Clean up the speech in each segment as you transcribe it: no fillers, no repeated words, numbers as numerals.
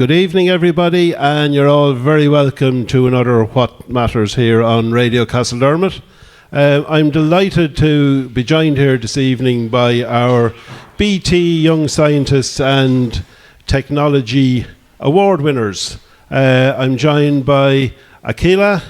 Good evening, everybody, and you're all very welcome to another What Matters here on Radio Castledermot. I'm delighted to be joined here this evening by our BT Young Scientists and Technology Award winners. I'm joined by Akila,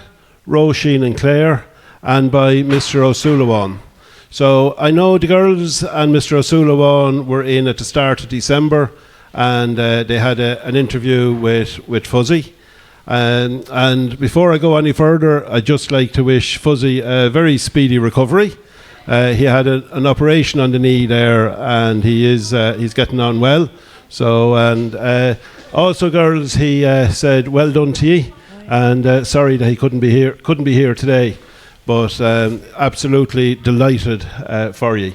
Roisin and Claire, and by Mr. O'Sullivan. So I know the girls and Mr. O'Sullivan were in at the start of December, and they had an interview with Fuzzy. And before I go any further, I'd just like to wish Fuzzy a very speedy recovery. He had an operation on the knee there, and he's getting on well. So, and also, girls, he said well done to you, and sorry that he couldn't be here today, but absolutely delighted for you.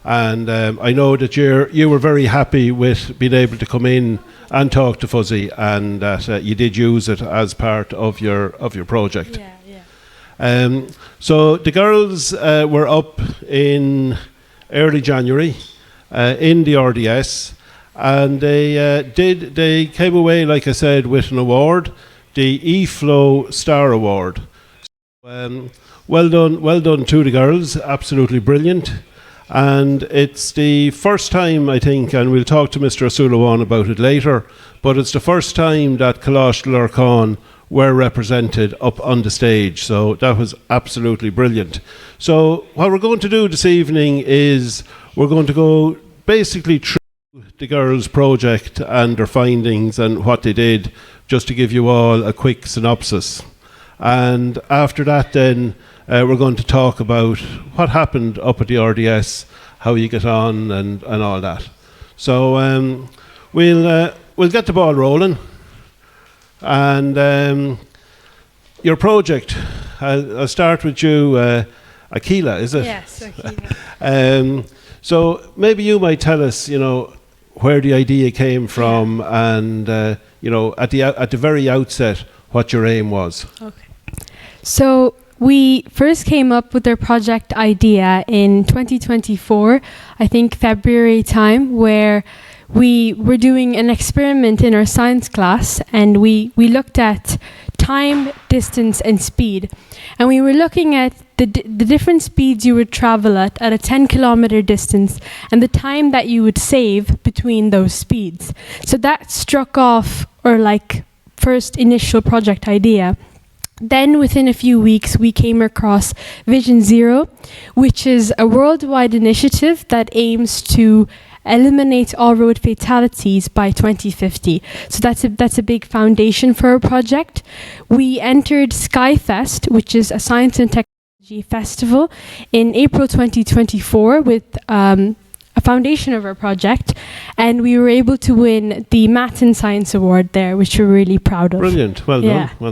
And I know that you were very happy with being able to come in and talk to Fuzzy, and that you did use it as part of your project. Yeah. So the girls were up in early January in the RDS, and they came away, like I said, with an award, the eFlow Star Award. Well done to the girls, absolutely brilliant. And it's the first time, I think, and we'll talk to Mr. O'Sullivan about it later, but it's the first time that Colaiste Lorcain were represented up on the stage. So that was absolutely brilliant. So what we're going to do this evening is we're going to go basically through the girls' project and their findings and what they did, just to give you all a quick synopsis. And after that then, we're going to talk about what happened up at the RDS, how you get on, and all that. So we'll get the ball rolling. And your project, I'll start with you, Akila, is it? Yes, Akila. So maybe you might tell us, where the idea came from, and at the very outset, what your aim was. Okay. So we first came up with our project idea in 2024, I think February time, where we were doing an experiment in our science class, and we looked at time, distance and speed. And we were looking at the different speeds you would travel at a 10-kilometer distance, and the time that you would save between those speeds. So that struck off our first initial project idea. Then within a few weeks, we came across Vision Zero, which is a worldwide initiative that aims to eliminate all road fatalities by 2050. So that's a big foundation for our project. We entered SkyFest, which is a science and technology festival, in April 2024 with a foundation of our project, and we were able to win the Math and Science Award there, which we're really proud of. Brilliant, well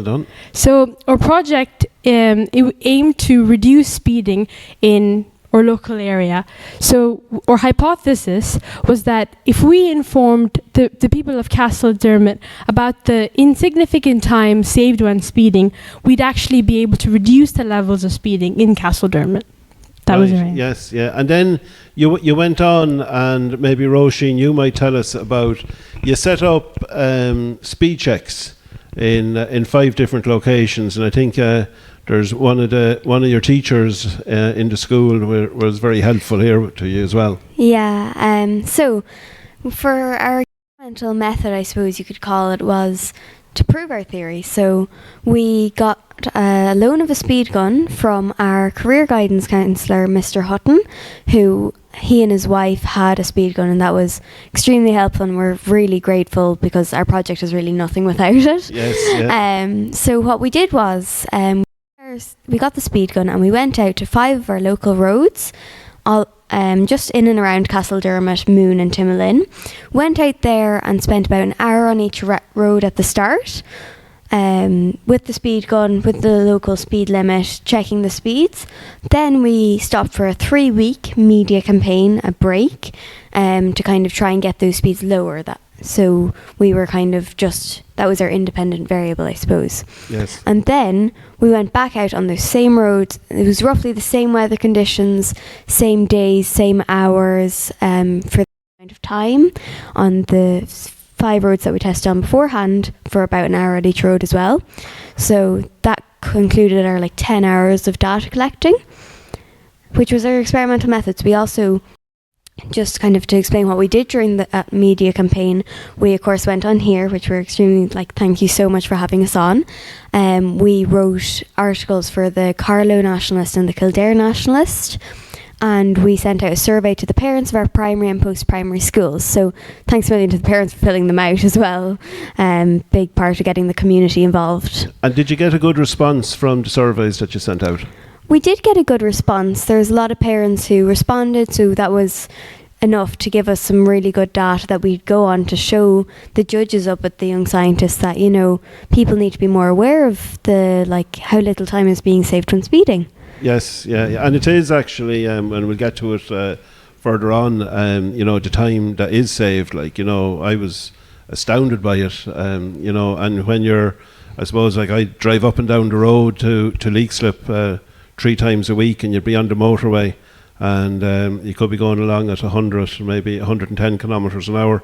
done. So our project it aimed to reduce speeding in our local area. So our hypothesis was that if we informed the people of Castledermot about the insignificant time saved when speeding, we'd actually be able to reduce the levels of speeding in Castledermot. That was right. Yes, yeah. And then you went on, and maybe Roisin, you might tell us about, you set up speed checks in 5 different locations, and I think there's one of your teachers in the school was very helpful here to you as well. Yeah. So for our experimental method, I suppose you could call it, was to prove our theory. So we got a loan of a speed gun from our career guidance counsellor, Mr. Hutton, who he and his wife had a speed gun, and that was extremely helpful, and we're really grateful because our project is really nothing without it. Yes, yeah. So what we did was we got the speed gun and we went out to 5 of our local roads, all just in and around Castledermot, Moon and Timolin. Went out there and spent about an hour on each road at the start, with the speed gun, with the local speed limit, checking the speeds. Then we stopped for a 3-week media campaign, a break, to kind of try and get those speeds lower. So we were kind of that was our independent variable, I suppose. Yes. And then we went back out on those same roads. It was roughly the same weather conditions, same days, same hours, for the amount of time on the 5 roads that we tested on beforehand for about an hour at each road as well. So that concluded our 10 hours of data collecting, which was our experimental methods. We also, just kind of to explain what we did during the media campaign, we of course went on here, which we're extremely thank you so much for having us on. We wrote articles for the Carlow Nationalist and the Kildare Nationalist, and we sent out a survey to the parents of our primary and post-primary schools. So thanks a million to the parents for filling them out as well. Big part of getting the community involved. And did you get a good response from the surveys that you sent out? We did get a good response. There's a lot of parents who responded, so that was enough to give us some really good data that we'd go on to show the judges up at the Young Scientists that, people need to be more aware of the how little time is being saved when speeding. Yes, yeah. And it is actually, and we'll get to it further on, the time that is saved, I was astounded by it, and when you're, I suppose, I drive up and down the road to Leixlip 3 times a week, and you'd be on the motorway, and you could be going along at 100, maybe 110 kilometres an hour,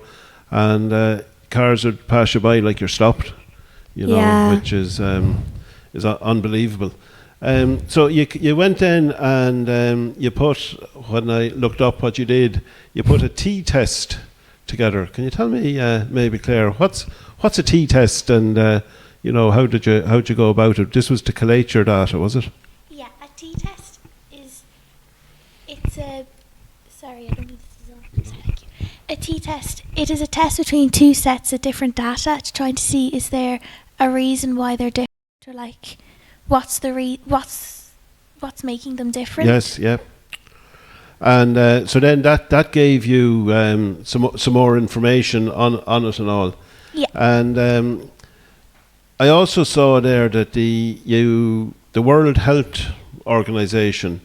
and cars would pass you by like you're stopped, which is unbelievable. So you went in and you put, when I looked up what you did, you put a T-test together. Can you tell me, maybe Claire, what's a T-test, and how'd you go about it? This was to collate your data, was it? Yeah, a T-test sorry, I don't know if this is on. Thank you. A T-test, it is a test between 2 sets of different data to try to see is there a reason why they're different, or what's making them different. Yes, yeah. And so then that gave you some more information on it and all. Yeah. And I also saw there that the World Health Organization,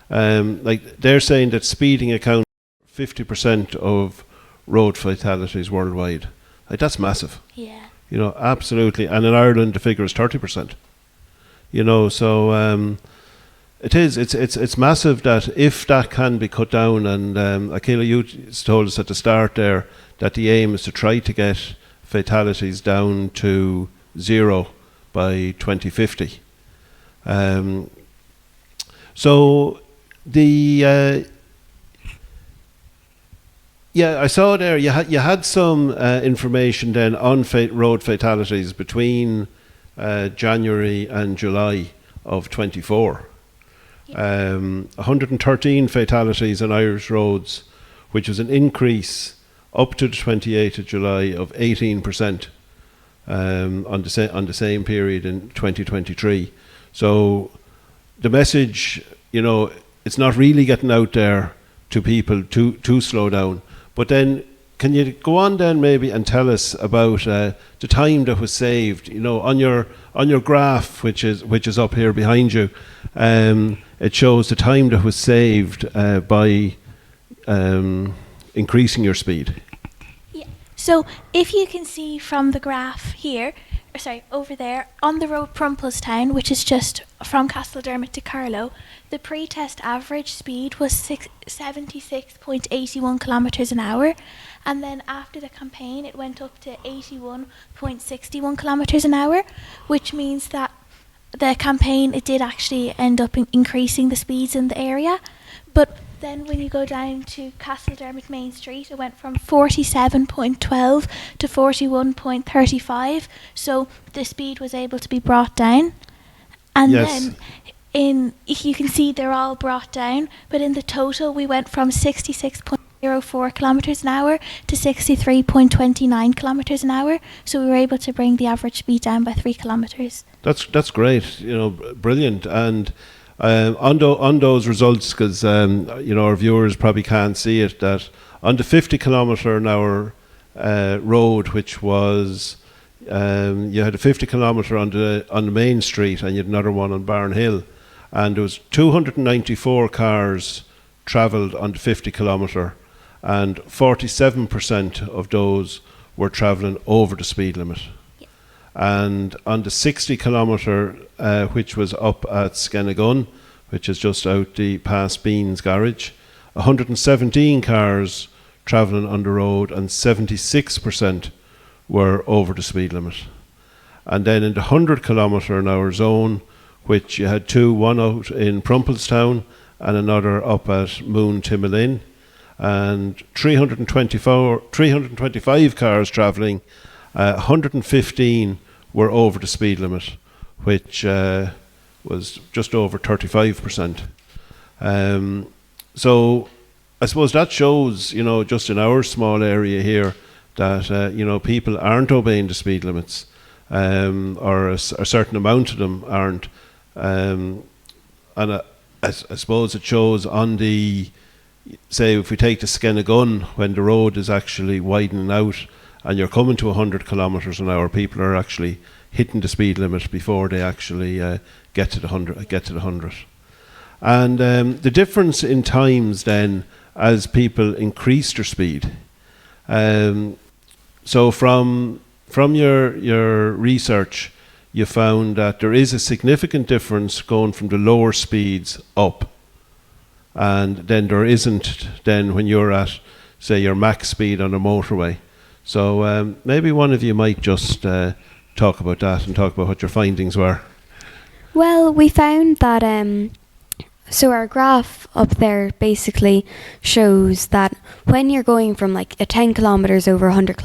they're saying that speeding accounts for 50% of road fatalities worldwide. That's massive. Yeah. Absolutely. And in Ireland, the figure is 30%. So it's massive that if that can be cut down, and Akila, you told us at the start there that the aim is to try to get fatalities down to 0 by 2050. So I saw there you had some information then on road fatalities between January and July of 24. 113 fatalities on Irish roads, which was an increase up to the 28th of July of 18% on the same period in 2023. So the message, it's not really getting out there to people to slow down. But then, can you go on then maybe and tell us about the time that was saved? On your graph, which is up here behind you, it shows the time that was saved by increasing your speed. Yeah. So if you can see from the graph here, over there, on the road Prumplestown, which is just from Castledermot to Carlow, the pre-test average speed was 76.81 kilometres an hour, and then after the campaign it went up to 81.61 kilometres an hour, which means that the campaign, it did actually end up increasing the speeds in the area. But then when you go down to Castledermot Main Street, it went from 47.12 to 41.35, so the speed was able to be brought down. And yes. Then you can see they're all brought down, but in the total we went from 66.04 kilometres an hour to 63.29 kilometres an hour, so we were able to bring the average speed down by 3 kilometres. That's great, brilliant. And on those results, because our viewers probably can't see it, that on the 50 kilometre an hour road, which was you had a 50 kilometre on the main street, and you had another one on Barnhill, and there was 294 cars travelled on the 50 kilometre, and 47% of those were travelling over the speed limit. And on the 60 kilometre, which was up at Skennagun, which is just out past Bean's garage, 117 cars travelling on the road, and 76% were over the speed limit. And then in the 100 kilometre an hour zone, which you had two, one out in Prumplestown and another up at Moon Timolin, and 325 cars travelling, 115 were over the speed limit, which was just over 35%. So I suppose that shows, just in our small area here, that people aren't obeying the speed limits, or a certain amount of them aren't. And I suppose it shows on the, say, if we take the Skennegun, when the road is actually widening out and you're coming to 100 kilometres an hour, people are actually hitting the speed limit before they actually get to the 100. And the difference in times then, as people increase their speed. So from your research, you found that there is a significant difference going from the lower speeds up, and then there isn't then when you're at, say, your max speed on a motorway. So maybe one of you might just talk about that and talk about what your findings were. Well, we found that so our graph up there basically shows that when you're going from like a 10 kilometers over 100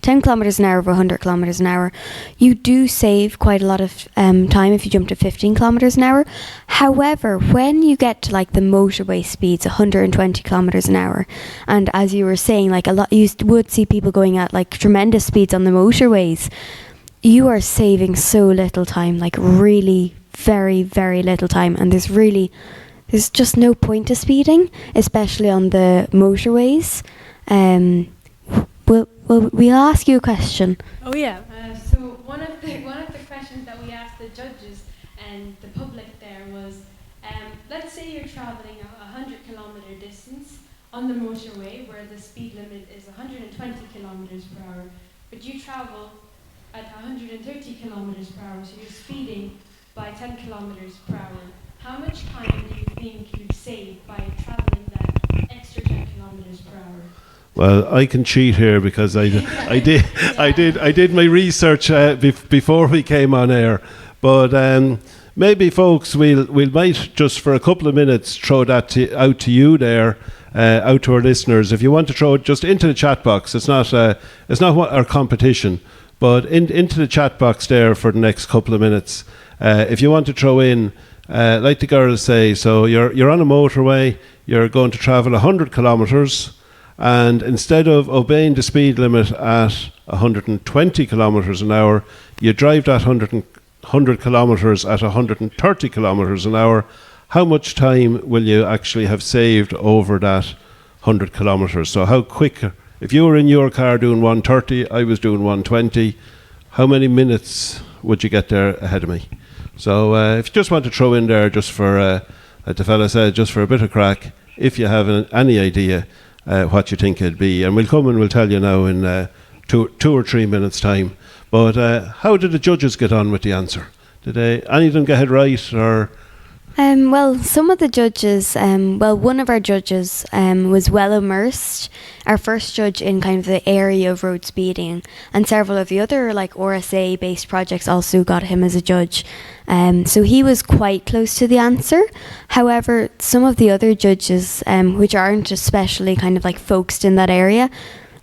10 kilometers an hour over 100 kilometers an hour, you do save quite a lot of time if you jump to 15 kilometers an hour. However, when you get to like the motorway speeds, 120 kilometers an hour, and as you were saying, like you would see people going at like tremendous speeds on the motorways, you are saving so little time, like really very, very little time, and there's just no point to speeding, especially on the motorways. We'll ask you a question. Oh yeah. So one of the questions that we asked the judges and the public there was, let's say you're traveling a 100 kilometer distance on the motorway where the speed limit is 120 kilometers per hour, but you travel at 130 kilometers per hour, so you're speeding by 10 kilometers per hour. How much time do you think you save by traveling that extra 10 kilometers per hour? Well, I can cheat here because I did my research before we came on air. But maybe, folks, we'll might just for a couple of minutes throw that out to you there, out to our listeners. If you want to throw it just into the chat box, it's not what our competition, but into the chat box there for the next couple of minutes. If you want to throw in, like the girls say, so you're on a motorway, you're going to travel 100 kilometres, and instead of obeying the speed limit at 120 kilometres an hour, you drive that 100 kilometres at 130 kilometres an hour. How much time will you actually have saved over that 100 kilometres? So how quick, if you were in your car doing 130, I was doing 120, how many minutes would you get there ahead of me? So if you just want to throw in there, just for, like the fella said, just for a bit of crack, if you have any idea what you think it'd be, and we'll come and we'll tell you now in 2 or 3 minutes' time. But how did the judges get on with the answer? Did any of them get it right, or? Well, some of the judges, one of our judges was well immersed, our first judge in kind of the area of road speeding, and several of the other like RSA based projects also got him as a judge. So he was quite close to the answer. However, some of the other judges, which aren't especially kind of like focused in that area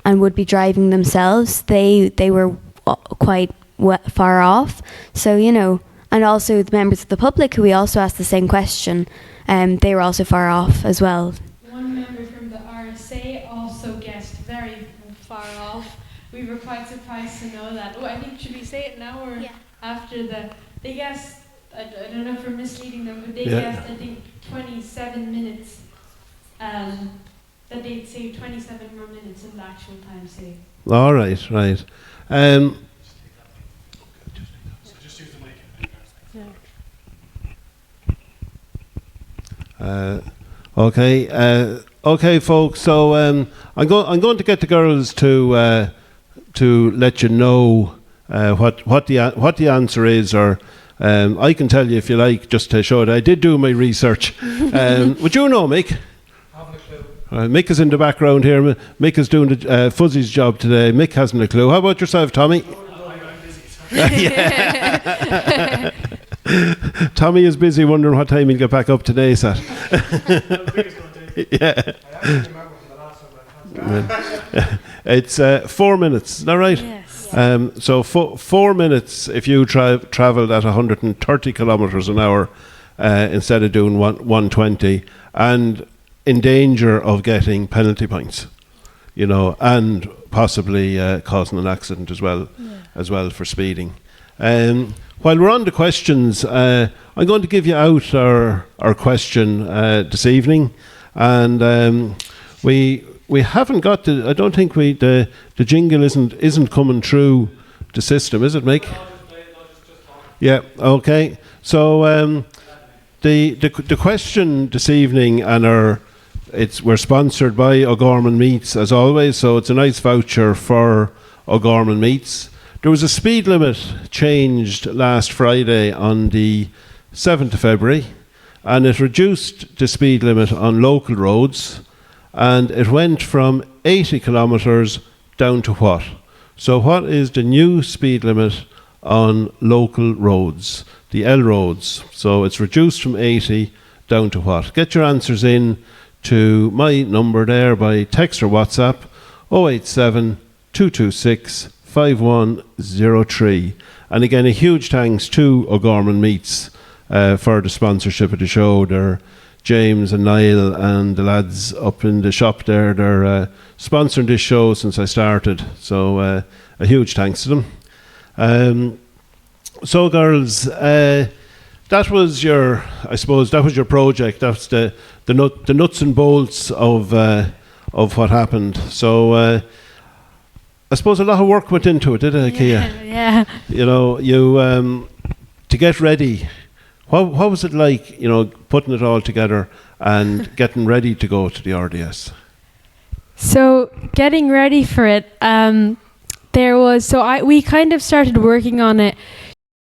and would be driving themselves, they were quite far off. So, and also the members of the public who we also asked the same question, they were also far off as well. One member from the RSA also guessed very far off. We were quite surprised to know that. Oh, I think, should we say it now or after they guessed, I don't know if we're misleading them, but they guessed, I think, 27 minutes, that they'd save 27 more minutes in the actual time saved. All right. Okay, folks. So I'm going to get the girls to let you know what the answer is, or I can tell you if you like, just to show that I did do my research. Would you know, Mick? I haven't a clue. Mick is in the background here. Mick is doing the Fuzzy's job today. Mick hasn't a clue. How about yourself, Tommy? Tommy is busy wondering what time he'll get back up today, Sat. Yeah. It's 4 minutes, is that right? Yes. So 4 minutes if you travelled at 130 kilometres an hour instead of doing 120, and in danger of getting penalty points, and possibly causing an accident as well for speeding. While we're on the questions, I'm going to give you out our question this evening, and we haven't got the. I don't think the jingle isn't coming through the system, is it, Mick? Yeah. Okay. So the question this evening, and we're sponsored by O'Gorman Meats as always, so it's a nice voucher for O'Gorman Meats. There was a speed limit changed last Friday on the 7th of February, and it reduced the speed limit on local roads, and it went from 80 kilometres down to what? So what is the new speed limit on local roads, the L roads? So it's reduced from 80 down to what? Get your answers in to my number there by text or WhatsApp, 087 226 5103. And again, a huge thanks to O'Gorman Meats for the sponsorship of the show. They're James and Niall and the lads up in the shop there. They're sponsoring this show since I started. So a huge thanks to them. So girls, that was your project. That's the nuts and bolts of what happened. So I suppose a lot of work went into it, did it, Kia? Yeah. You to get ready. What was it like, putting it all together and getting ready to go to the RDS? So getting ready for it, we kind of started working on it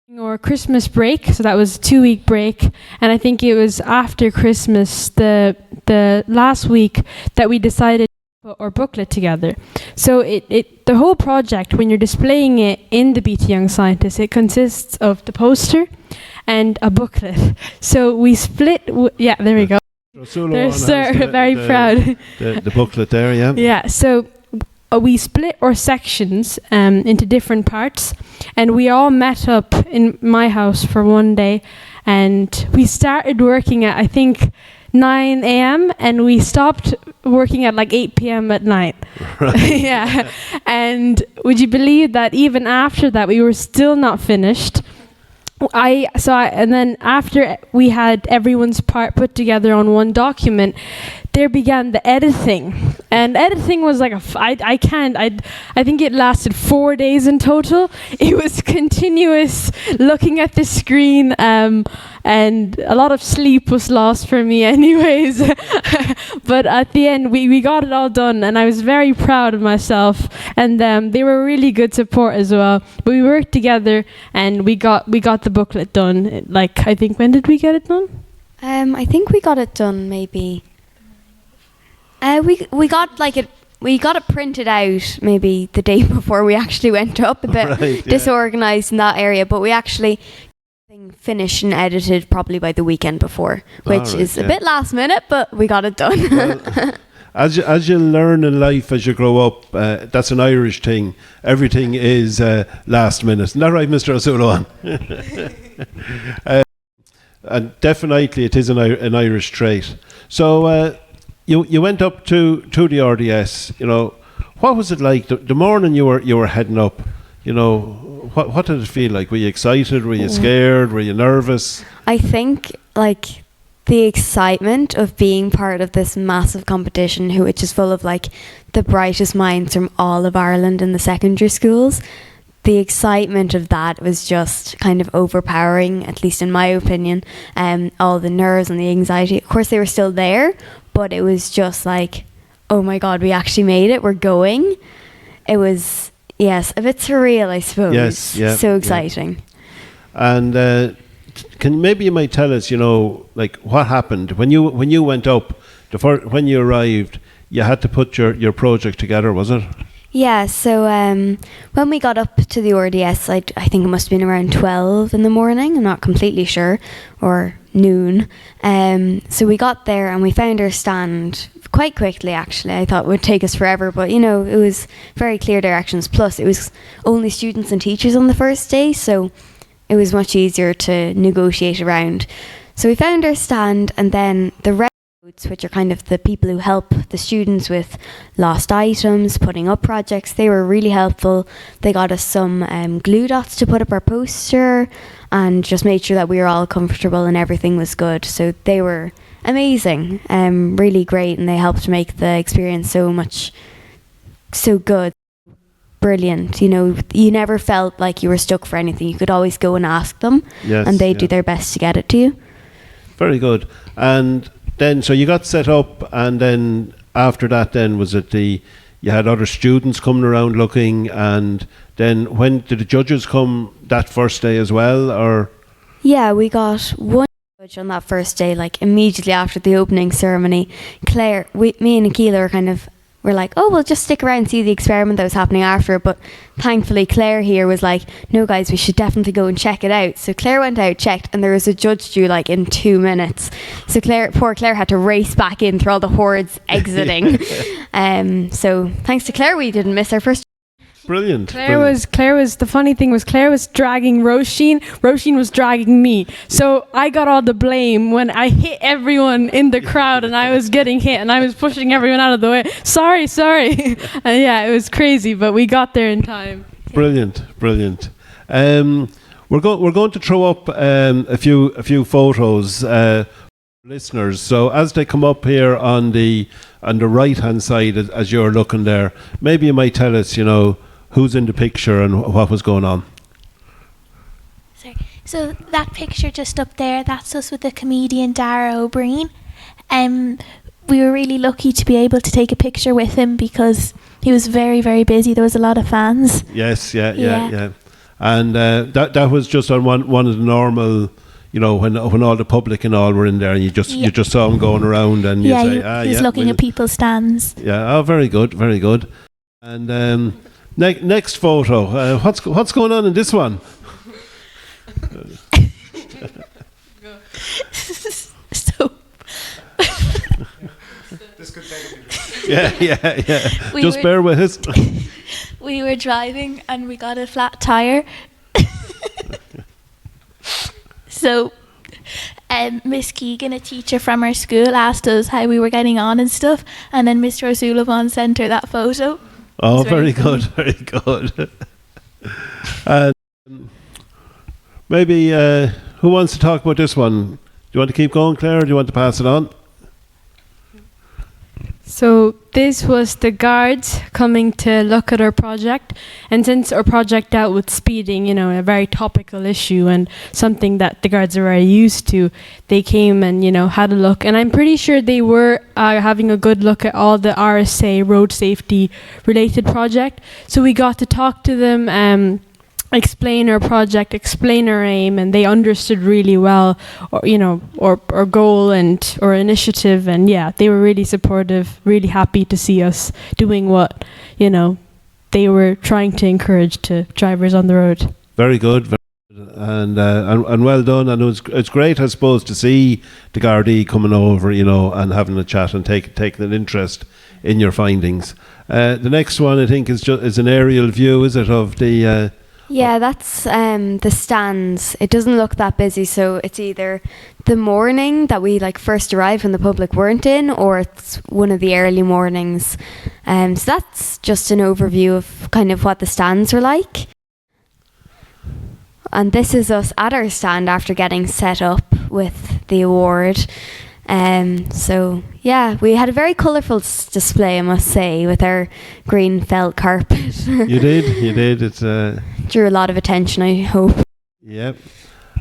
during our Christmas break. So that was a 2-week break, and I think it was after Christmas, the last week, that we decided or booklet together. So the whole project, when you're displaying it in the BT Young Scientist, it consists of the poster and a booklet. So we split. There we go. There's very proud. The booklet there, yeah. Yeah. So we split our sections into different parts, and we all met up in my house for one day, and we started working at, I think, 9 a.m. and we stopped working at like 8 p.m. at night. Right. Yeah. And would you believe that even after that we were still not finished? And then after we had everyone's part put together on one document, there began the editing. And editing was like I think it lasted 4 days in total. It was continuous looking at the screen, and a lot of sleep was lost for me anyways. But at the end we got it all done, and I was very proud of myself, and they were really good support as well. But we worked together and we got the booklet done. Like, I think, when did we get it done? I think we got it done maybe. We got it printed out maybe the day before we actually went up. A bit disorganized in that area, but we actually finished and edited probably by the weekend before, which is a bit last minute, but we got it done. Well, as you learn in life as you grow up, that's an Irish thing. Everything is last minute. Isn't that right, Mr. O'Sullivan? And definitely it is an Irish trait. So you went up to the RDS. What was it like the morning you were heading up? What did it feel like? Were you excited? Were you scared? Were you nervous? I think the excitement of being part of this massive competition, which is full of the brightest minds from all of Ireland in the secondary schools. The excitement of that was just kind of overpowering, at least in my opinion. All the nerves and the anxiety, of course, they were still there, but it was just like, oh my God, we actually made it. We're going. It was, yes, a bit surreal, I suppose. Yes, yeah. So exciting. Yeah. And maybe you might tell us, what happened when you went up, when you arrived. you had to put your project together, was it? Yeah, so when we got up to the RDS, I think it must have been around 12 in the morning, I'm not completely sure, or noon. So we got there and we found our stand quite quickly, actually. I thought it would take us forever, but it was very clear directions. Plus, it was only students and teachers on the first day, so it was much easier to negotiate around. So we found our stand, and then the roads, which are kind of the people who help the students with lost items, putting up projects, they were really helpful. They got us some glue dots to put up our poster and just made sure that we were all comfortable and everything was good. So they were amazing, really great, and they helped make the experience so good. Brilliant. You never felt like you were stuck for anything. You could always go and ask them, yes, and they'd do their best to get it to you. Very good. And then, so you got set up, and then after that, then was it you had other students coming around looking, and then when did the judges come that first day as well, or? Yeah, we got one judge on that first day, like immediately after the opening ceremony. Claire, me and Akila we're like, oh, we'll just stick around and see the experiment that was happening after. But thankfully, Claire here was like, no, guys, we should definitely go and check it out. So Claire went out, checked, and there was a judge due in 2 minutes. So poor Claire had to race back in through all the hordes exiting. So thanks to Claire, we didn't miss our first. Brilliant. Claire was the funny thing was Claire was dragging Roisin was dragging me, so I got all the blame when I hit everyone in the crowd and I was getting hit and I was pushing everyone out of the way. Sorry. And yeah, it was crazy, but we got there in time. Brilliant. We're going to throw up a few photos, listeners. So as they come up here on the right hand side, as you're looking there, maybe you might tell us, who's in the picture and what was going on. Sorry. So that picture just up there, that's us with the comedian Dara O'Brien. We were really lucky to be able to take a picture with him because he was very, very busy. There was a lot of fans. Yes, yeah. And that was just on one of the normal, when all the public and all were in there, and you just saw him going around, and you say, he's looking at people's stands. Yeah, oh, very good. And next photo, what's going on in this one? So this could take a minute. Yeah. Just bear with us. We were driving and we got a flat tire. So Miss Keegan, a teacher from our school, asked us how we were getting on and stuff, and then Mr. O'Sullivan sent her that photo. Oh, very good. And maybe who wants to talk about this one? Do you want to keep going, Claire, or do you want to pass it on? So this was the guards coming to look at our project, and since our project dealt with speeding, a very topical issue and something that the guards are very used to, they came and had a look, and I'm pretty sure they were having a good look at all the RSA road safety related project. So we got to talk to them, explain our project, explain our aim, and they understood really well, our goal and our initiative, and yeah, they were really supportive, really happy to see us doing what they were trying to encourage to drivers on the road. Very good. And well done. And it's great, I suppose, to see the Gardaí coming over, and having a chat and taking an interest in your findings. The next one, I think, is an aerial view, is it, of the. Yeah, that's the stands. It doesn't look that busy, so it's either the morning that we first arrived when the public weren't in, or it's one of the early mornings. So that's just an overview of kind of what the stands are like. And this is us at our stand after getting set up with the award. So yeah, we had a very colourful display, I must say, with our green felt carpet. You did. It's drew a lot of attention, I hope. Yep.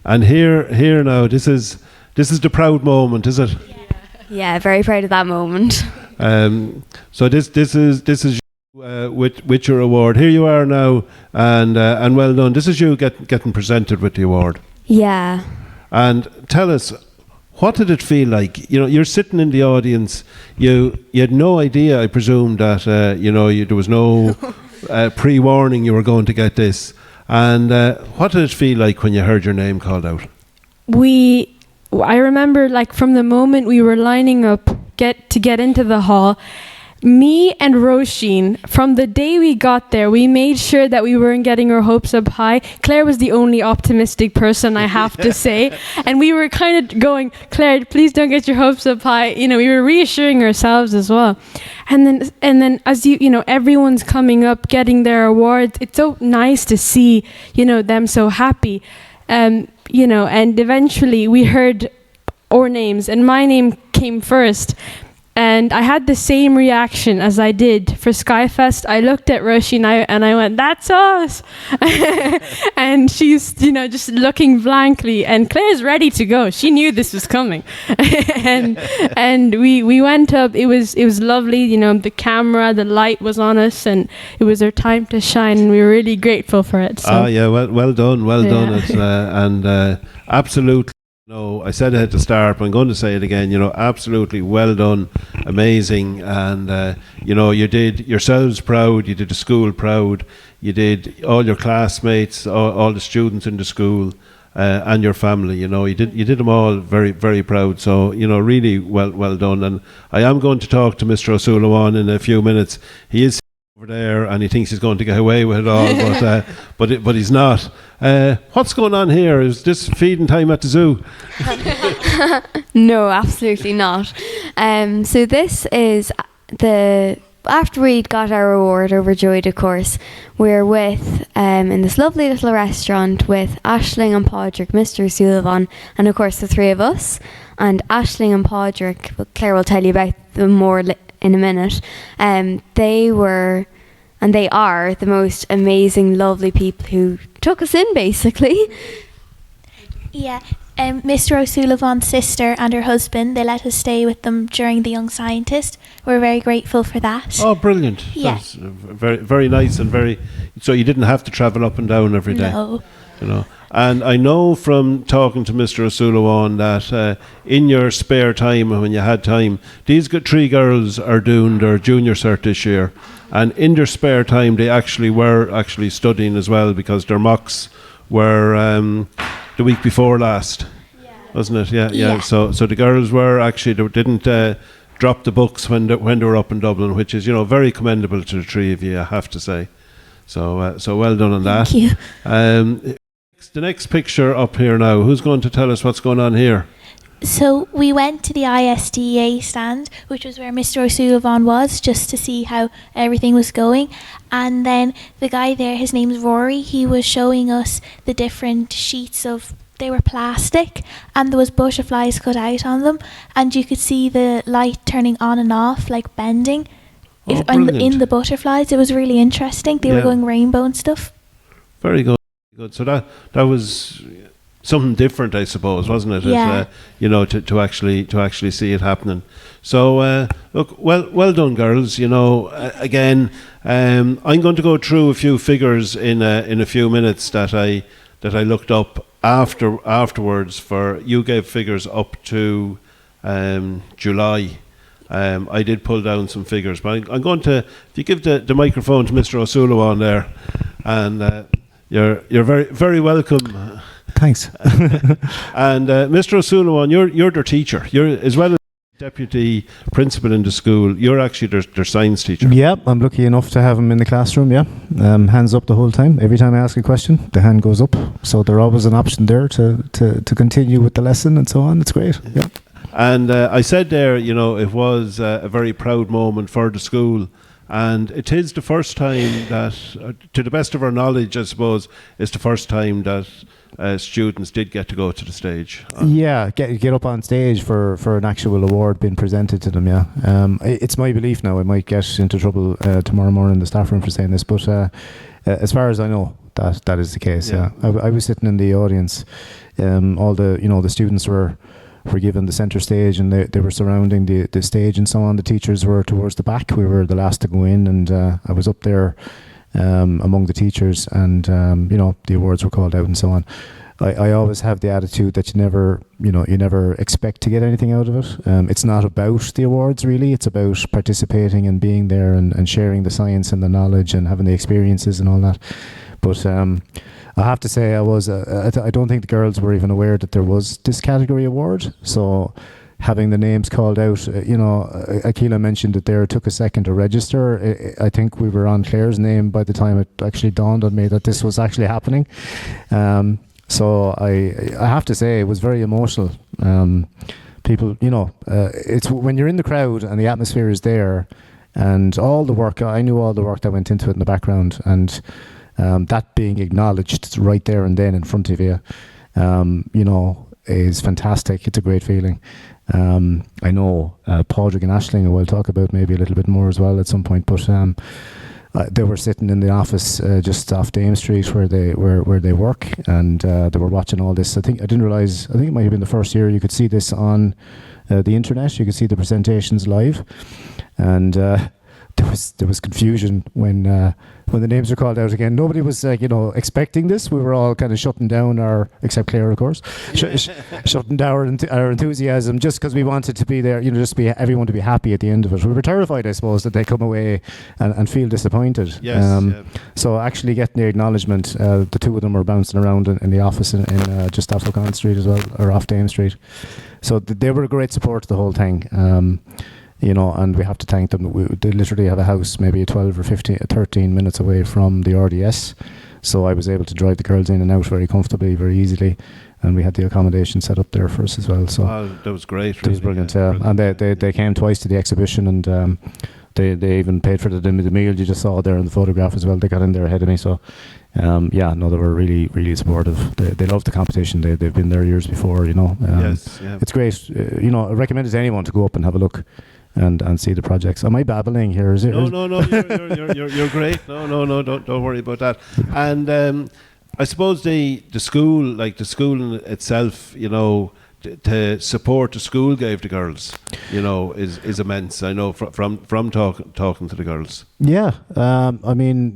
And here now, this is the proud moment, is it? Yeah, very proud of that moment. So this is with your award. Here you are now, and well done. This is you getting presented with the award. Yeah. And tell us, what did it feel like? You know, you're sitting in the audience. You had no idea, I presume, that there was no pre-warning you were going to get this. And what did it feel like when you heard your name called out? I remember, like, from the moment we were lining up to get into the hall, me and Roisin, from the day we got there, we made sure that we weren't getting our hopes up high. Claire was the only optimistic person, I have to say. And we were kind of going, Claire, please don't get your hopes up high. You know, we were reassuring ourselves as well. And then as you know, everyone's coming up, getting their awards. It's so nice to see, you know, them so happy. You know, and eventually we heard our names, and my name came first. And I had the same reaction as I did for Skyfest. I looked at Roisin and I went, "That's us!" And she's, you know, just looking blankly. And Claire's ready to go. She knew this was coming. and we went up. It was lovely. You know, the camera, the light was on us, and it was our time to shine. And we were really grateful for it. So. Yeah, well done. It's, absolutely. No, I said it at the start, but I'm going to say it again. You know, absolutely well done, amazing, and you know, you did yourselves proud. You did the school proud. You did all your classmates, all the students in the school, and your family. You know, you did them all very, very proud. So, you know, really well done. And I am going to talk to Mr. O'Sullivan in a few minutes. He is over there, and he thinks he's going to get away with it all, but he's not. What's going on here? Is this feeding time at the zoo? No, absolutely not. So this is after we'd got our award, overjoyed of course, we're with in this lovely little restaurant with Aisling and Padraig, Mr. O'Sullivan, and of course the three of us. And Aisling and Padraig, well, Claire will tell you about them more in a minute. They were, and they are, the most amazing, lovely people who took us in, basically. Yeah, Mr. O'Sullivan's sister and her husband, they let us stay with them during the Young Scientist. We're very grateful for that. Oh, brilliant. Yeah. That's very, very nice, and so you didn't have to travel up and down every day. No. You know. And I know from talking to Mr. O'Sullivan that in your spare time, when you had time, these three girls are doing their junior cert this year, and in their spare time they were studying as well, because their mocks were the week before last, wasn't it? Yeah. So the girls were they didn't drop the books when they were up in Dublin, which is, you know, very commendable to the three of you, I have to say. So well done on that. Thank you. The next picture up here now, who's going to tell us what's going on here? So we went to the ISDA stand, which was where Mr. O'Sullivan was, just to see how everything was going. And then the guy there, his name's Rory, he was showing us the different sheets they were plastic, and there was butterflies cut out on them, and you could see the light turning on and off, like bending in the butterflies. It was really interesting. They were going rainbow and stuff. Very good. So that was something different, I suppose, wasn't it? Yeah. You know, to actually see it happening. So look, well done, girls. You know, again, I'm going to go through a few figures in a few minutes that I looked up afterwards. For you gave figures up to July. I did pull down some figures, but I'm going to, if you give the microphone to Mr. O'Sullivan there, and you're very, very welcome. Thanks. And Mr. O'Sullivan, you're their teacher. You're, as well as deputy principal in the school, you're actually their science teacher. Yeah, I'm lucky enough to have him in the classroom. Yeah, hands up the whole time. Every time I ask a question, the hand goes up. So there's always an option there to continue with the lesson and so on. It's great. Yeah. And I said there, you know, it was a very proud moment for the school. And it is the first time that, to the best of our knowledge, I suppose, it's the first time that students did get to go to the stage. Yeah, get up on stage for an actual award being presented to them, yeah. It's my belief now, I might get into trouble tomorrow morning in the staff room for saying this, but as far as I know, that is the case, yeah. I was sitting in the audience, all the students were given the centre stage, and they were surrounding the stage and so on. The teachers were towards the back. We were the last to go in, and I was up there among the teachers, and the awards were called out and so on. I always have the attitude that you never expect to get anything out of it. It's not about the awards really. It's about participating and being there and sharing the science and the knowledge and having the experiences and all that. But I have to say, I don't think the girls were even aware that there was this category award. So having the names called out, Akila mentioned it there. It took a second to register. I think we were on Claire's name by the time it actually dawned on me that this was actually happening. So I have to say it was very emotional. People, it's when you're in the crowd and the atmosphere is there, and all the work. I knew all the work that went into it in the background, and that being acknowledged right there and then in front of you, is fantastic. It's a great feeling. I know Padraig and Aisling will talk about maybe a little bit more as well at some point, but they were sitting in the office just off Dame Street where they work, and they were watching all this. I didn't realise. I think it might have been the first year you could see this on the internet. You could see the presentations live, and there was confusion when the names were called out again. Nobody was expecting this. We were all kind of shutting down except Claire, of course, shutting down our enthusiasm just because we wanted to be there. Just be everyone to be happy at the end of it. We were terrified, I suppose, that they come away and feel disappointed. Yes. So actually getting the acknowledgement, the two of them were bouncing around in the office in just off Lorcain Street as well, or off Dame Street. So they were a great support to the whole thing. And we have to thank them. They literally have a house maybe 12 or 13 minutes away from the RDS. So I was able to drive the girls in and out very comfortably, very easily. And we had the accommodation set up there for us as well. So that was great. It was brilliant. And they came twice to the exhibition, and they even paid for the meal you just saw there in the photograph as well. They got in there ahead of me. So they were really, really supportive. They loved the competition. They've been there years before, It's great. I recommend it to anyone to go up and have a look and see the projects. Am I babbling here? Is it? No, you're great. No, don't worry about that. And I suppose the school, like the school in itself, to support the school gave the girls, is immense. I know from talking to the girls. Yeah,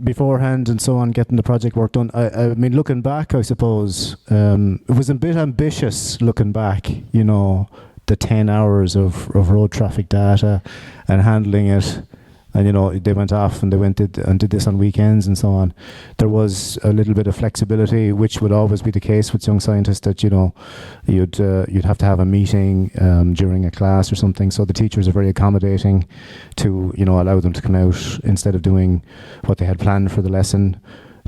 beforehand and so on, getting the project work done. I mean, looking back, I suppose it was a bit ambitious. Looking back, the 10 hours of road traffic data and handling it, and they went off and they did this on weekends and so on. There was a little bit of flexibility, which would always be the case with young scientists, that you'd have to have a meeting during a class or something. So the teachers are very accommodating to allow them to come out instead of doing what they had planned for the lesson,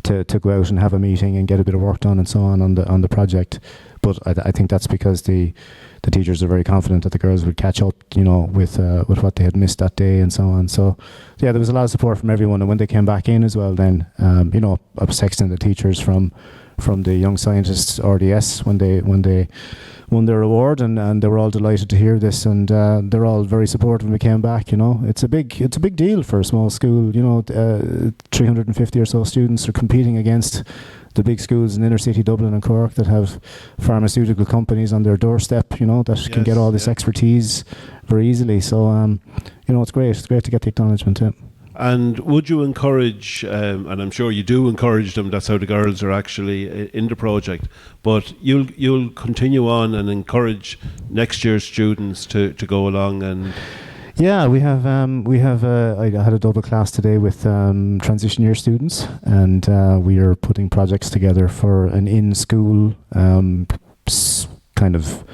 to go out and have a meeting and get a bit of work done and so on the project. But I think that's because the teachers are very confident that the girls would catch up, with what they had missed that day and so on. So, yeah, there was a lot of support from everyone. And when they came back in as well, then, I was texting the teachers from the Young Scientists RDS when they won their award, and they were all delighted to hear this, and they're all very supportive when we came back. It's a big deal for a small school. 350 or so students are competing against the big schools in inner city Dublin and Cork that have pharmaceutical companies on their doorstep, that can get all this expertise very easily. So, it's great. It's great to get the acknowledgement. Yeah. And would you encourage, and I'm sure you do encourage them, that's how the girls are actually in the project, but you'll continue on and encourage next year's students to go along and... Yeah, we have. I had a double class today with transition year students, and we are putting projects together for an in-school kind of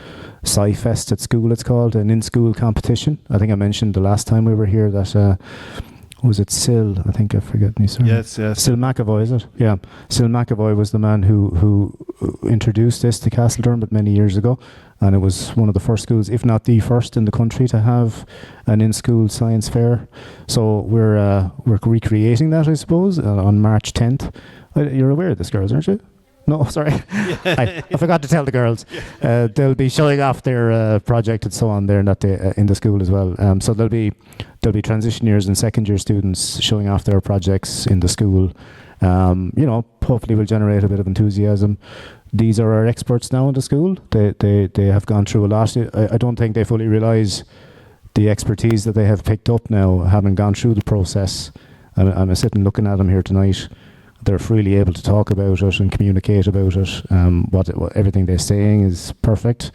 sci-fest at school. It's called an in-school competition. I think I mentioned the last time we were here that. Was it Sil? I think I forget. Yes. Sil McAvoy, is it? Yeah. Sil McAvoy was the man who introduced this to Castledermot many years ago, and it was one of the first schools, if not the first in the country, to have an in-school science fair. So we're recreating that, I suppose, on March 10th. You're aware of this, girls, aren't you? No, sorry. I forgot to tell the girls. They'll be showing off their project and so on there that day, in the school as well. So there'll be transition years and second year students showing off their projects in the school. Hopefully will generate a bit of enthusiasm. These are our experts now in the school. They have gone through a lot. I don't think they fully realise the expertise that they have picked up now, having gone through the process. I'm sitting looking at them here tonight. they're freely able to talk about it and communicate about it. What everything they're saying is perfect.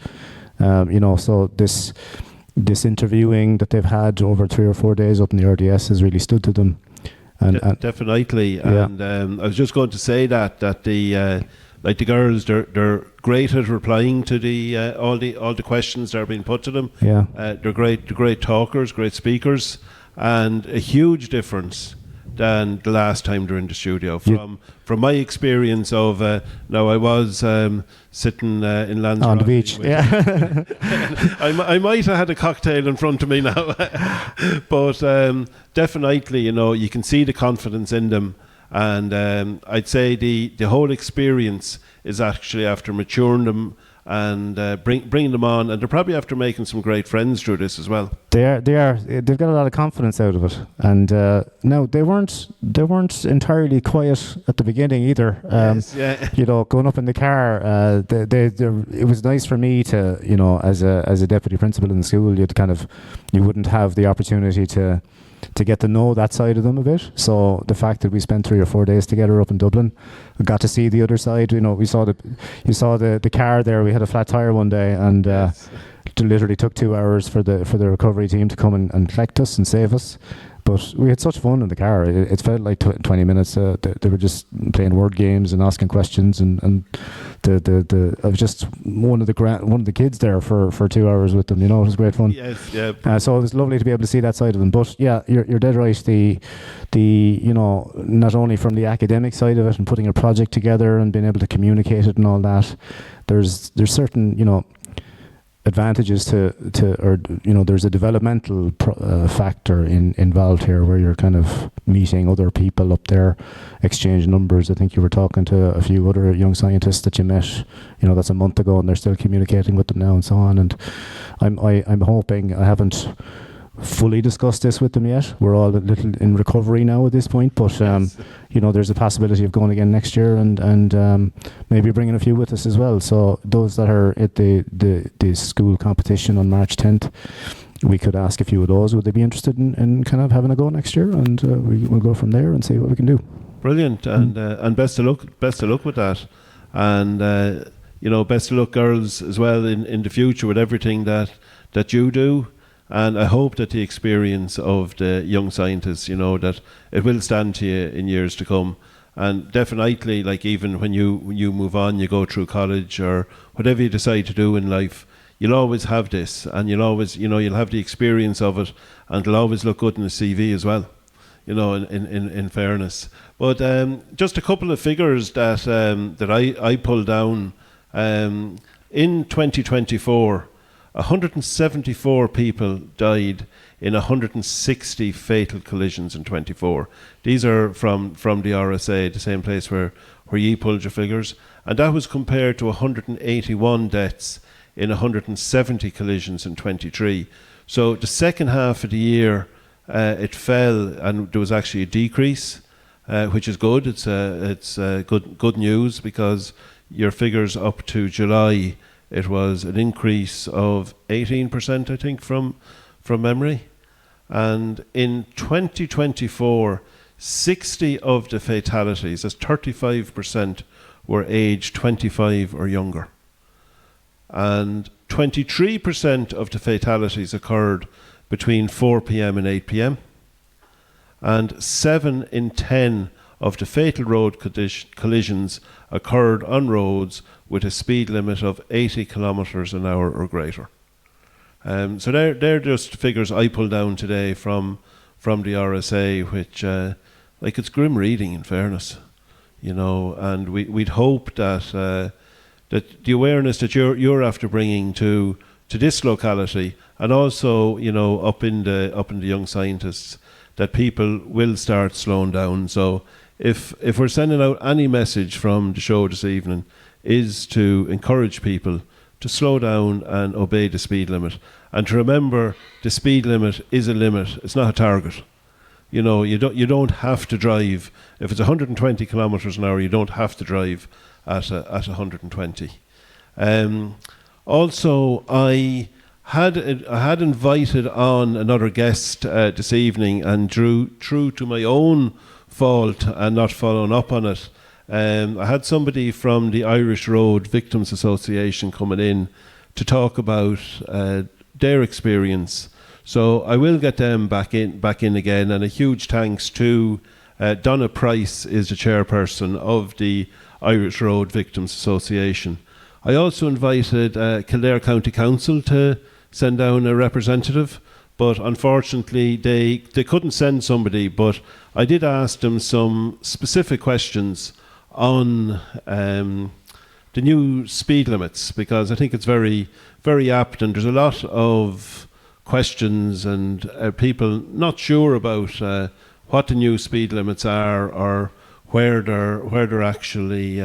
So this interviewing that they've had over 3 or 4 days up in the RDS has really stood to them. And definitely. Yeah. And I was just going to say that the like the girls, they're great at replying to the all the questions that are being put to them. Yeah. They're great talkers, great speakers, and a huge difference than the last time they're in the studio. From my experience of now, I was sitting in Lanzarote on the beach. Yeah. I might have had a cocktail in front of me now, but definitely, you can see the confidence in them, and I'd say the whole experience is actually after maturing them and bringing them on, and they're probably after making some great friends through this as well. They are. They've got a lot of confidence out of it, and no, they weren't entirely quiet at the beginning either. Yes, yeah. Going up in the car, it was nice for me to, as a deputy principal in the school, you wouldn't have the opportunity to get to know that side of them a bit. So the fact that we spent 3 or 4 days together up in Dublin, we got to see the other side. You saw the car there. We had a flat tire one day, and Yes. it literally took 2 hours for the recovery team to come and collect us and save us. But we had such fun in the car. It felt like 20 minutes. They were just playing word games and asking questions, and I was just one of the kids there for 2 hours with them. It was great fun. Yes, yeah. So it was lovely to be able to see that side of them. But yeah, you're dead right. The not only from the academic side of it and putting a project together and being able to communicate it and all that, there's certain advantages there's a developmental factor involved here, where you're kind of meeting other people up there, exchange numbers. I think you were talking to a few other young scientists that you met, that's a month ago, and they're still communicating with them now and so on. And I'm hoping, I haven't fully discussed this with them yet. We're all a little in recovery now at this point, but Yes. There's a possibility of going again next year, and maybe bringing a few with us as well. So those that are at the school competition on March 10th, we could ask a few of those, would they be interested in kind of having a go next year, and we'll go from there and see what we can do. Brilliant, and best of luck with that, and best of luck, girls, as well in the future with everything that you do. And I hope that the experience of the young scientists, that it will stand to you in years to come. And definitely, like, even when you move on, you go through college or whatever you decide to do in life, you'll always have this, and you'll always, you'll have the experience of it, and it'll always look good in the CV as well, in fairness. But just a couple of figures that I pulled down. In 2024, 174 people died in 160 fatal collisions in 24. These are from the RSA, the same place where ye pulled your figures. And that was compared to 181 deaths in 170 collisions in 23. So the second half of the year, it fell, and there was actually a decrease, which is good. It's good news, because your figures up to July, it was an increase of 18%, I think, from memory. And in 2024, 60 of the fatalities, that's 35%, were aged 25 or younger. And 23% of the fatalities occurred between 4 p.m. and 8 p.m. And 7 in 10 of the fatal road collisions occurred on roads with a speed limit of 80 kilometres an hour or greater. So they're just figures I pulled down today from the RSA, which it's grim reading, in fairness, and we'd hope that that the awareness that you're after bringing to this locality, and also up in the young scientists, that people will start slowing down. So if we're sending out any message from the show this evening, is to encourage people to slow down and obey the speed limit, and to remember the speed limit is a limit, it's not a target. You don't have to drive. If it's 120 kilometres an hour, you don't have to drive at 120. Also, I had invited on another guest this evening, and true to my own fault and not following up on it. I had somebody from the Irish Road Victims Association coming in to talk about their experience. So I will get them back in again, and a huge thanks to Donna Price is the chairperson of the Irish Road Victims Association. I also invited Kildare County Council to send down a representative, but unfortunately they couldn't send somebody, but I did ask them some specific questions on the new speed limits, because I think it's very, very apt, and there's a lot of questions and people not sure about what the new speed limits are or where they're actually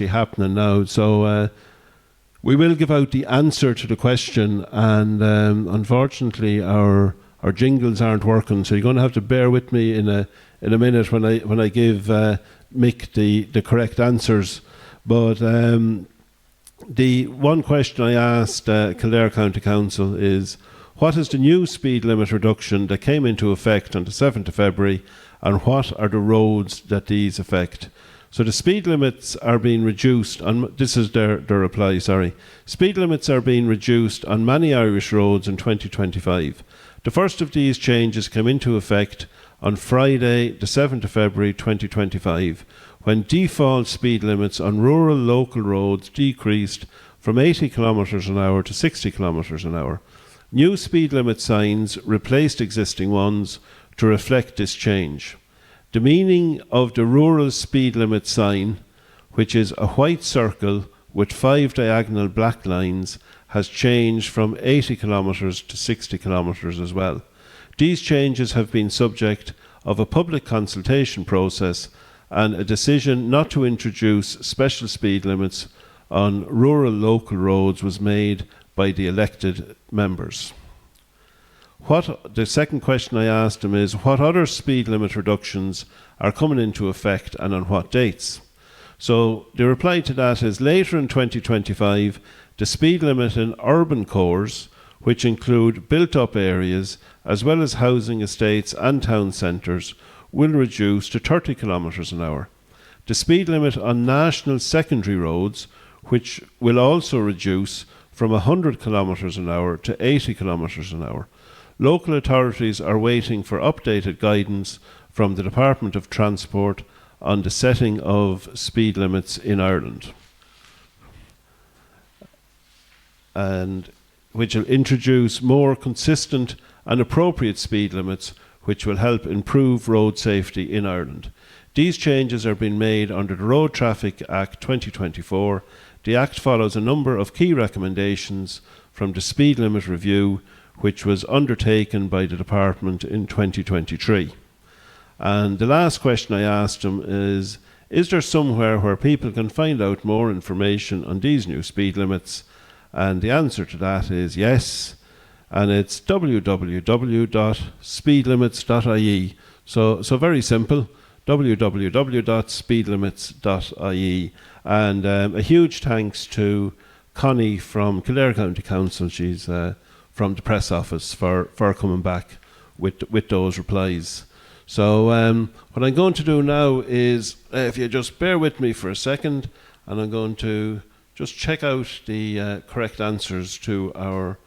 happening now. So we will give out the answer to the question, and unfortunately our jingles aren't working, so you're going to have to bear with me in a minute when I give Mick the correct answers. But the one question I asked Kildare County Council is, what is the new speed limit reduction that came into effect on the 7th of February, and what are the roads that these affect? So the speed limits are being reduced on, this is their reply, sorry. Speed limits are being reduced on many Irish roads in 2025. The first of these changes came into effect on Friday, the 7th of February 2025, when default speed limits on rural local roads decreased from 80 kilometres an hour to 60 kilometres an hour. New speed limit signs replaced existing ones to reflect this change. The meaning of the rural speed limit sign, which is a white circle with 5 diagonal black lines, has changed from 80 kilometres to 60 kilometres as well. These changes have been subject of a public consultation process, and a decision not to introduce special speed limits on rural local roads was made by the elected members. The second question I asked him is, what other speed limit reductions are coming into effect and on what dates? So the reply to that is, later in 2025, the speed limit in urban cores, which include built-up areas as well as housing estates and town centres, will reduce to 30 kilometres an hour. The speed limit on national secondary roads, which will also reduce from 100 kilometres an hour to 80 kilometres an hour. Local authorities are waiting for updated guidance from the Department of Transport on the setting of speed limits in Ireland, and which will introduce more consistent and appropriate speed limits, which will help improve road safety in Ireland. These changes are being made under the Road Traffic Act 2024. The Act follows a number of key recommendations from the Speed Limit Review, which was undertaken by the Department in 2023. And the last question I asked him is there somewhere where people can find out more information on these new speed limits? And the answer to that is yes, and it's www.speedlimits.ie. So very simple, www.speedlimits.ie. And a huge thanks to Connie from Kildare County Council. She's from the press office for coming back with those replies. So what I'm going to do now is, if you just bear with me for a second, and I'm going to just check out the correct answers to our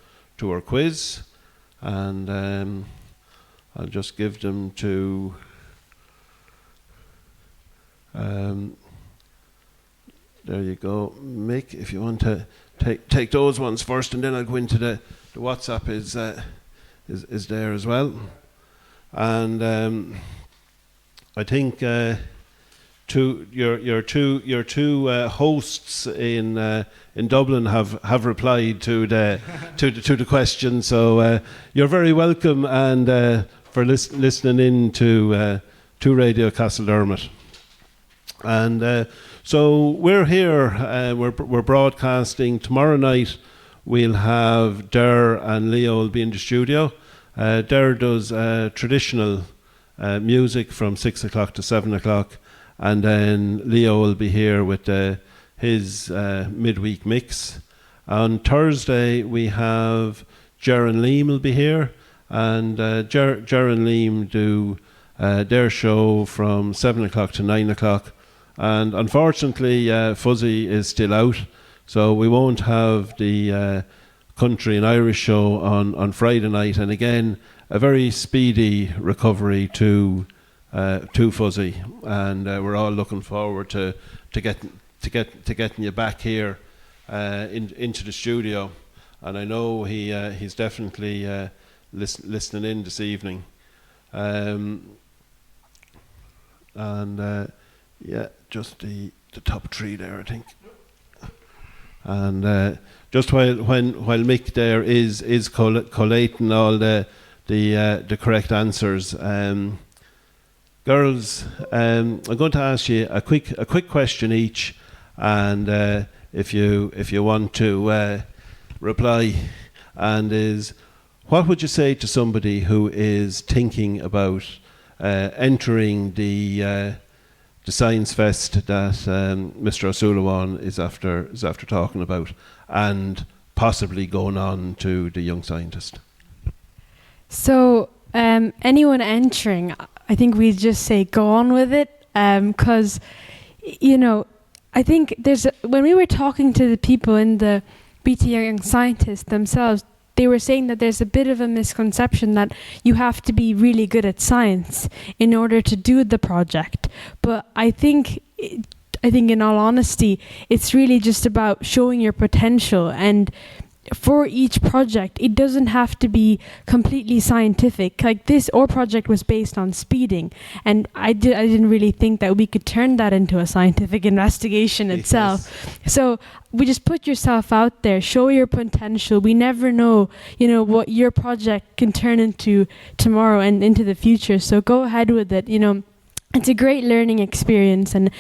quiz, and I'll just give them to there you go, Mick, if you want to take those ones first, and then I'll go into the WhatsApp is there as well. And I think your two hosts in Dublin have replied to the question. So you're very welcome, and for listening in to Radio Castledermot. And so we're here. We're broadcasting tomorrow night. We'll have Der and Leo will be in the studio. Der does traditional music from 6 o'clock to 7 o'clock, and then Leo will be here with his midweek mix. On Thursday we have Ger and Liam will be here, and Ger and Liam do their show from 7 o'clock to 9 o'clock. And unfortunately, Fuzzy is still out, so we won't have the country and Irish show on Friday night. And again, a very speedy recovery to Fuzzy, and we're all looking forward to getting you back here into the studio. And I know he's definitely listening in this evening. Just the top three there, I think. And just while Mick there is collating all the correct answers, girls, I'm going to ask you a quick question each, and if you want to reply, and is, what would you say to somebody who is thinking about entering the Science Fest that Mr. O'Sullivan is after talking about, and possibly going on to the Young Scientist? So anyone entering, I think we just say go on with it, because I think when we were talking to the people in the BT Young Scientists themselves, they were saying that there's a bit of a misconception that you have to be really good at science in order to do the project. But I think in all honesty, it's really just about showing your potential. And for each project, it doesn't have to be completely scientific. Like our project was based on speeding, and I didn't really think that we could turn that into a scientific investigation itself. Yes. So we just put yourself out there, show your potential. We never know, what your project can turn into tomorrow and into the future. So go ahead with it. It's a great learning experience, and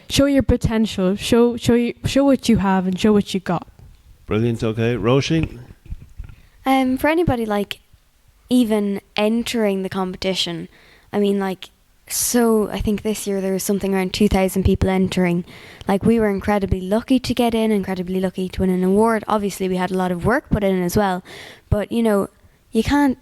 show your potential, show what you have, and show what you got. Brilliant. Okay, Roisin? For anybody even entering the competition, I think this year there was something around 2,000 people entering. We were incredibly lucky to get in, incredibly lucky to win an award. Obviously we had a lot of work put in as well, but you can't,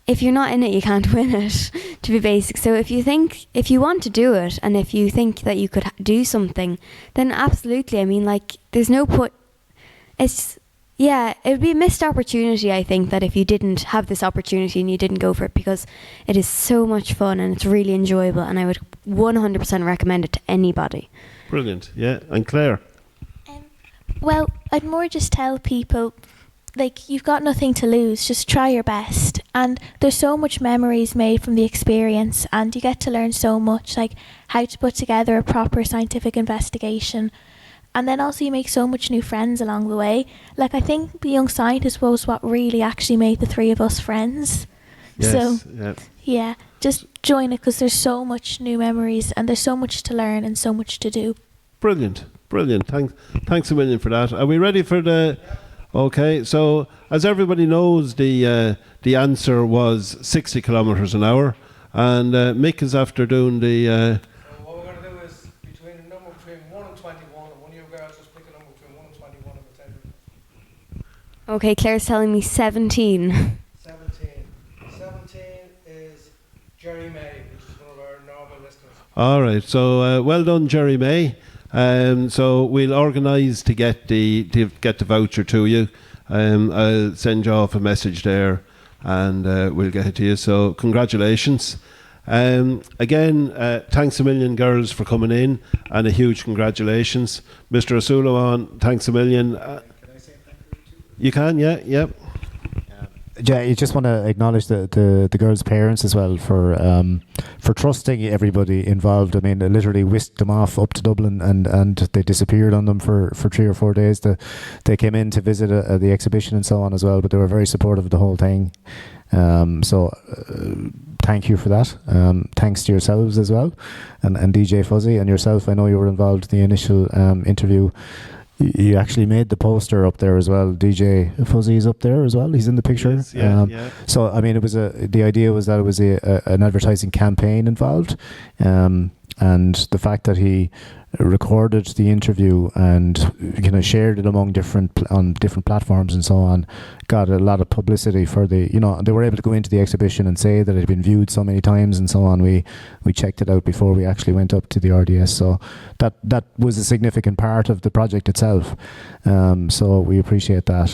if you're not in it, you can't win it, to be basic. So if you want to do it, and if you think that you could do something, then absolutely. There's no it would be a missed opportunity, I think, that if you didn't have this opportunity and you didn't go for it, because it is so much fun and it's really enjoyable, and I would 100% recommend it to anybody. Brilliant. Yeah. And Claire? Well, I'd more just tell people, you've got nothing to lose, just try your best. And there's so much memories made from the experience, and you get to learn so much, how to put together a proper scientific investigation. And then also you make so much new friends along the way. I think the Young Scientist was what really actually made the three of us friends. Yes, so, yeah, just join it, because there's so much new memories, and there's so much to learn and so much to do. Brilliant. Thanks a million for that. Are we ready for the... Okay, so as everybody knows, the answer was 60 kilometres an hour, and Mick is after doing the... So what we're going to do is between a number between 1 and 21, and one of you girls just pick a number between 1 and 21 and pretend. Okay, Claire's telling me 17. 17 is Jerry May, which is one of our normal listeners. All right, so well done, Jerry May. So we'll organise to get the voucher to you. I'll send you off a message there, and we'll get it to you. So congratulations. Again, thanks a million, girls, for coming in, and a huge congratulations. Mr. O'Sullivan, thanks a million. Can I say thank you too? You can, yeah. Yeah, you just want to acknowledge the girls' parents as well for trusting everybody involved. I mean, they literally whisked them off up to Dublin, and they disappeared on them for 3 or 4 days. They came in to visit the exhibition and so on as well, but they were very supportive of the whole thing. So thank you for that. Thanks to yourselves as well, and DJ Fuzzy and yourself. I know you were involved in the initial interview. You actually made the poster up there as well. DJ Fuzzy's up there as well. He's in the picture. Yes, yeah. So I mean, the idea was that it was an advertising campaign involved, and the fact that he recorded the interview and kind of shared it among on different platforms and so on. Got a lot of publicity for the, they were able to go into the exhibition and say that it had been viewed so many times and so on. We checked it out before we actually went up to the RDS, so that was a significant part of the project itself. So we appreciate that.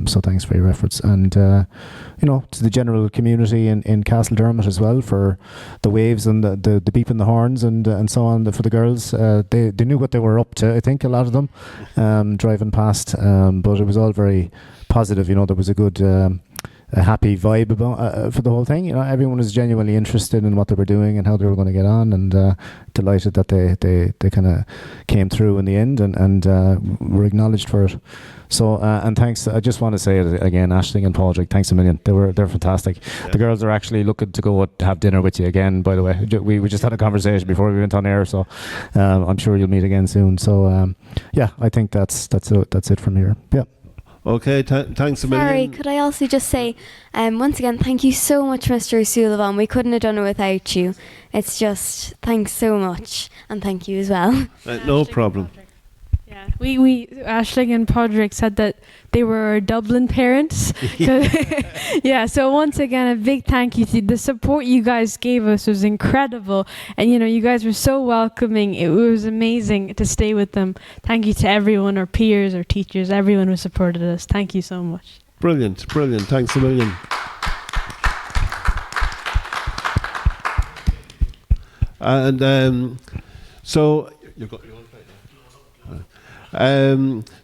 So thanks for your efforts, and to the general community in Castledermot as well for the waves and the beeping the horns and so on for the girls. They knew what they were up to, I think, a lot of them, driving past, but it was all very positive. There was a good a happy vibe about for the whole thing. Everyone was genuinely interested in what they were doing and how they were going to get on, and delighted that they kind of came through in the end and were acknowledged for it. So and thanks. I just want to say it again, Aisling and Padraig. Thanks a million. They're fantastic. Yeah. The girls are actually looking to go have dinner with you again. By the way, we just had a conversation before we went on air, so I'm sure you'll meet again soon. So yeah, I think that's it from here. Yeah. Okay, thanks a million. Sorry, could I also just say, once again, thank you so much, Mr. O'Sullivan. We couldn't have done it without you. It's just, thanks so much, and thank you as well. No problem. Yeah, we Aisling and Padraig said that they were our Dublin parents. Yeah, so once again, a big thank you to the support you guys gave us was incredible, and you guys were so welcoming. It was amazing to stay with them. Thank you to everyone, our peers, our teachers, everyone who supported us. Thank you so much. Brilliant. Thanks a million. And so you've got your own plate.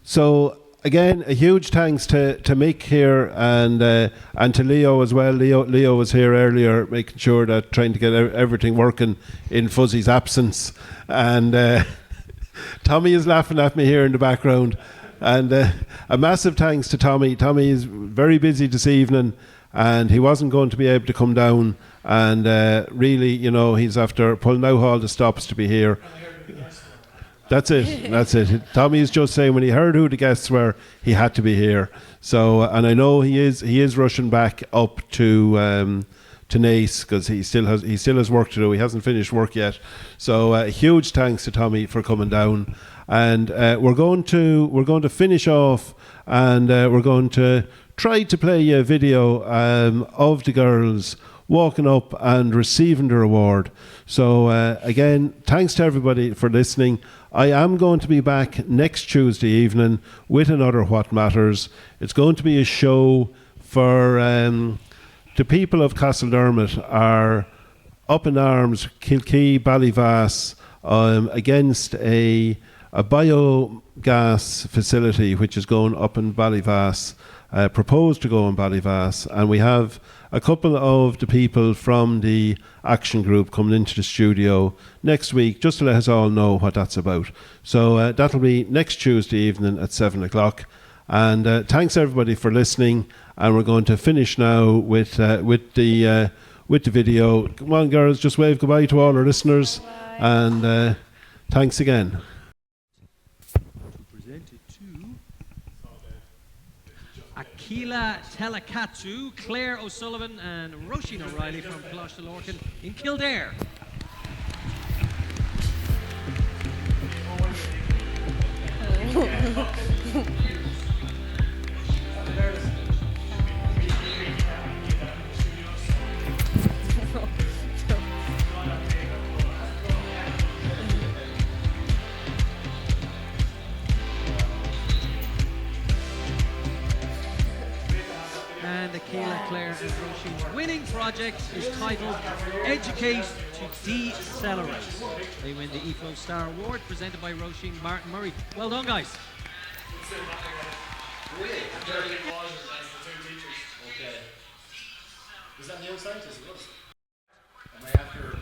So again, a huge thanks to Mick here and to Leo as well. Leo was here earlier, making sure that trying to get everything working in Fuzzy's absence, and Tommy is laughing at me here in the background. And a massive thanks to Tommy. Tommy is very busy this evening, and he wasn't going to be able to come down. And really, he's after pulling out all the stops to be here. That's it. Tommy is just saying when he heard who the guests were, he had to be here. So, and I know he is rushing back up to Naas because he still has work to do. He hasn't finished work yet. So, huge thanks to Tommy for coming down. And we're going to finish off, and we're going to try to play a video of the girls walking up and receiving their award. So again, thanks to everybody for listening. I am going to be back next Tuesday evening with another What Matters. It's going to be a show for the people of Castledermot are up in arms, Kilkee, Ballyvass, against a biogas facility which is going up in Ballyvass, proposed to go in Ballyvass, and we have a couple of the people from the action group coming into the studio next week just to let us all know what that's about. So that'll be next Tuesday evening at 7 o'clock. And thanks everybody for listening. And we're going to finish now with the video. Come on, girls, just wave goodbye to all our listeners. Bye. And thanks again. Keela Telekatsu, Claire O'Sullivan and Roisin O'Reilly from Colaiste Lorcain in Kildare. And the Keela, Claire and Roisin's winning project is titled Educate to Decelerate. They win the EFO Star Award presented by Roisin Martin Murray. Well done, guys. Really? Okay. Was that Neil Scientist? Am I after?